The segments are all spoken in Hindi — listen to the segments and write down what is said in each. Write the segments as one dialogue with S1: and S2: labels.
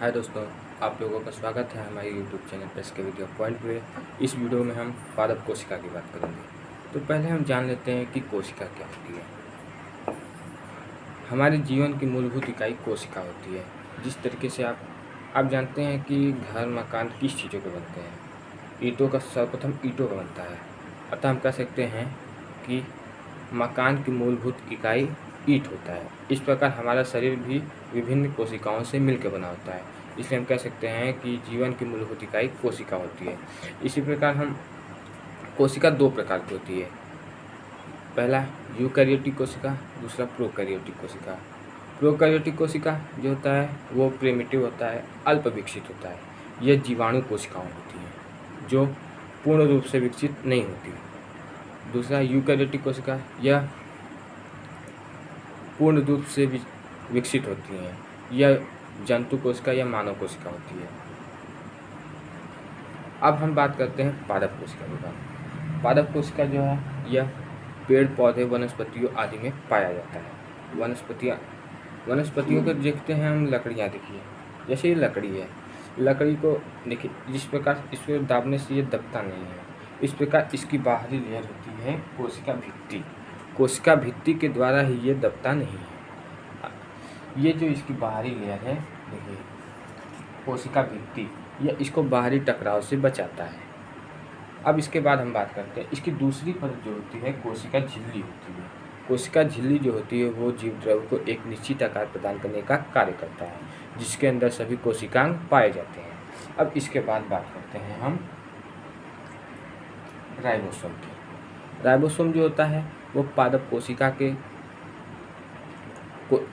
S1: हाय दोस्तों, आप लोगों का स्वागत है हमारे यूट्यूब चैनल प्रेस के वीडियो पॉइंट पे। इस वीडियो में हम पादप कोशिका की बात करेंगे। तो पहले हम जान लेते हैं कि कोशिका क्या होती है। हमारे जीवन की मूलभूत इकाई कोशिका होती है। जिस तरीके से आप जानते हैं कि घर मकान किस चीज़ों के बनते हैं। ईंटों का सर्वप्रथम ईंटों का बनता है। अतः हम कह सकते हैं कि मकान की मूलभूत इकाई ईंट होता है। इस प्रकार हमारा शरीर भी विभिन्न कोशिकाओं से मिलकर बना होता है। इसलिए हम कह सकते हैं कि जीवन की मूलभूत इकाई कोशिका होती है। इसी प्रकार हम कोशिका दो प्रकार की होती है। पहला यूकैरियोटिक कोशिका, दूसरा प्रोकैरियोटिक कोशिका। प्रोकैरियोटिक कोशिका जो होता है वो प्रिमिटिव होता है, अल्प विकसित होता है। यह जीवाणु कोशिकाएं होती हैं जो पूर्ण रूप से विकसित नहीं होती। दूसरा यूकैरियोटिक कोशिका, यह पूर्ण रूप से विकसित होती हैं। यह जंतु कोशिका या मानव कोशिका होती है। अब हम बात करते हैं पादप कोशिका के बारे। पादप कोशिका जो है यह पेड़ पौधे वनस्पतियों आदि में पाया जाता है। वनस्पतियों को देखते हैं हम, लकड़ियाँ देखिए, जैसे ये लकड़ी है, लकड़ी को देखिए जिस प्रकार इसको दाबने से ये दबता नहीं है, इस प्रकार इसकी बाहरी लेयर होती है कोशिका भित्ति। कोशिका भित्ति के द्वारा ही ये दबता नहीं है। ये जो इसकी बाहरी लेयर है देखिए, कोशिका भित्ति, यह इसको बाहरी टकराव से बचाता है। अब इसके बाद हम बात करते हैं इसकी दूसरी परत जो होती है कोशिका झिल्ली होती है। कोशिका झिल्ली जो होती है वो जीव द्रव्य को एक निश्चित आकार प्रदान करने का कार्य करता है, जिसके अंदर सभी कोशिकांग पाए जाते हैं। अब इसके बाद बात करते हैं हम राइबोसोम की। राइबोसोम जो होता है वो पादप कोशिका के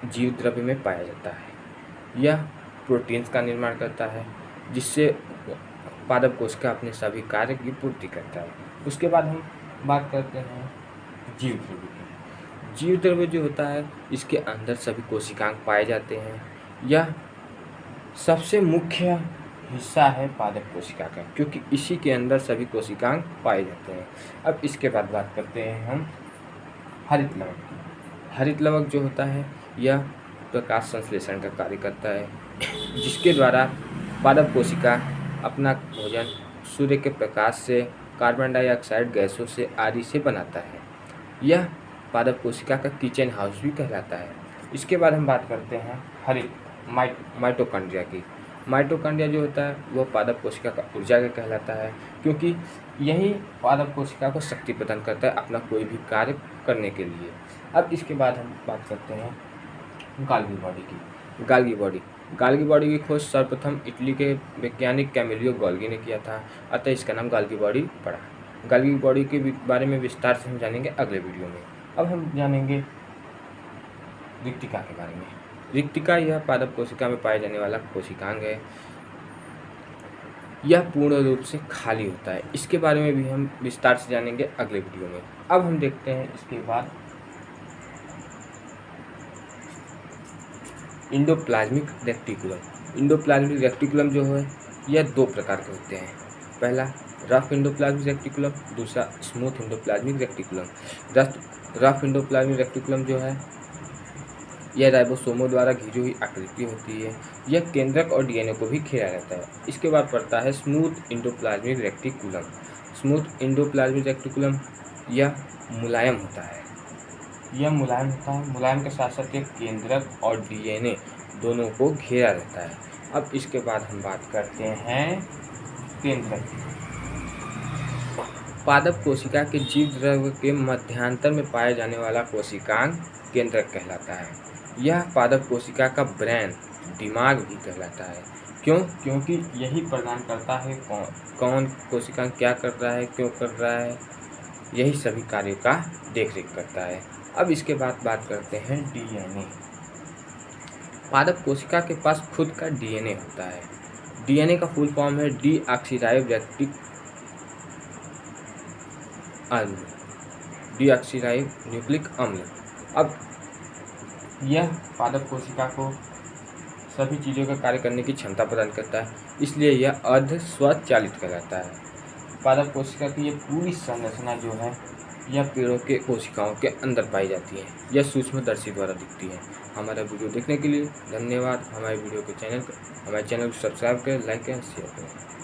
S1: जीव द्रव्य में पाया जाता है। यह प्रोटीन्स का निर्माण करता है, जिससे पादप कोशिका अपने सभी कार्य की पूर्ति करता है। उसके बाद हम बात करते हैं जीव द्रव्य की। जीव द्रव्य जो होता है इसके अंदर सभी कोशिकांग पाए जाते हैं। यह सबसे मुख्य हिस्सा है पादप कोशिका का, क्योंकि इसी के अंदर सभी कोशिकांग पाए जाते हैं। अब इसके बाद बात करते हैं हम हरित लवक की। हरित लवक जो होता है यह प्रकाश संश्लेषण का कार्य करता है, जिसके द्वारा पादप कोशिका अपना भोजन सूर्य के प्रकाश से, कार्बन डाइऑक्साइड गैसों से आदि से बनाता है। यह पादप कोशिका का किचन हाउस भी कहलाता है। इसके बाद हम बात करते हैं हरित माइटोकॉन्ड्रिया की। माइटोकॉन्ड्रिया जो होता है वह पादप कोशिका का ऊर्जा का कहलाता है, क्योंकि यही पादप कोशिका को शक्ति प्रदान करता है अपना कोई भी कार्य करने के लिए। अब इसके बाद हम बात करते हैं गाल्गी बॉडी की। गाल्गी बॉडी की खोज सर्वप्रथम इटली के वैज्ञानिक कैमिलियो गोल्गी ने किया था, अतः इसका नाम गाल्गी बॉडी पड़ा। गाल्गी बॉडी के बारे में विस्तार से हम जानेंगे अगले वीडियो में। अब हम जानेंगे रिक्तिका के बारे में। रिक्तिका यह पादप कोशिका में पाए जाने वाला कोशिकांग है। यह पूर्ण रूप से खाली होता है। इसके बारे में भी हम विस्तार से जानेंगे अगले वीडियो में। अब हम देखते हैं इसके बाद इंडोप्लाज्मिक रेक्टिकुलम। इंडोप्लाज्मिक रेक्टिकुलम जो है यह दो प्रकार के होते हैं। पहला रफ इंडोप्लाज्मिक रेक्टिकुलम, दूसरा smooth endoplasmic reticulum. Rough endoplasmic reticulum जो है यह राइबोसोमों द्वारा घिरी हुई आकृति होती है। यह केंद्रक और डीएनए को भी घेरा रहता है। इसके बाद पड़ता है smooth endoplasmic reticulum. Smooth endoplasmic reticulum यह मुलायम होता है। मुलायम के साथ साथ यह केंद्रक और डीएनए दोनों को घेरा रहता है। अब इसके बाद हम बात करते हैं केंद्रक। पादप कोशिका के जीव द्रव्य के मध्यांतर में पाया जाने वाला कोशिकांग केंद्रक कहलाता है। यह पादप कोशिका का ब्रेन, दिमाग भी कहलाता है। क्योंकि यही प्रदान करता है कौन कोशिकांग क्या कर रहा है, क्यों कर रहा है, यही सभी कार्यों का देखरेख करता है। अब इसके बाद बात करते हैं डीएनए। पादप कोशिका के पास खुद का डीएनए होता है। डीएनए का फुल फॉर्म है डीऑक्सीराइब न्यूक्लिक अम्ल। अब यह पादप कोशिका को सभी चीज़ों का कार्य करने की क्षमता प्रदान करता है, इसलिए यह अर्ध स्वचालित कहलाता है। पादप कोशिका की ये पूरी संरचना जो है
S2: या पेड़ों के कोशिकाओं के अंदर पाई जाती हैं या सूक्ष्मदर्शी द्वारा दिखती हैं। हमारा वीडियो देखने के लिए धन्यवाद। हमारे चैनल को सब्सक्राइब करें, लाइक करें, शेयर करें।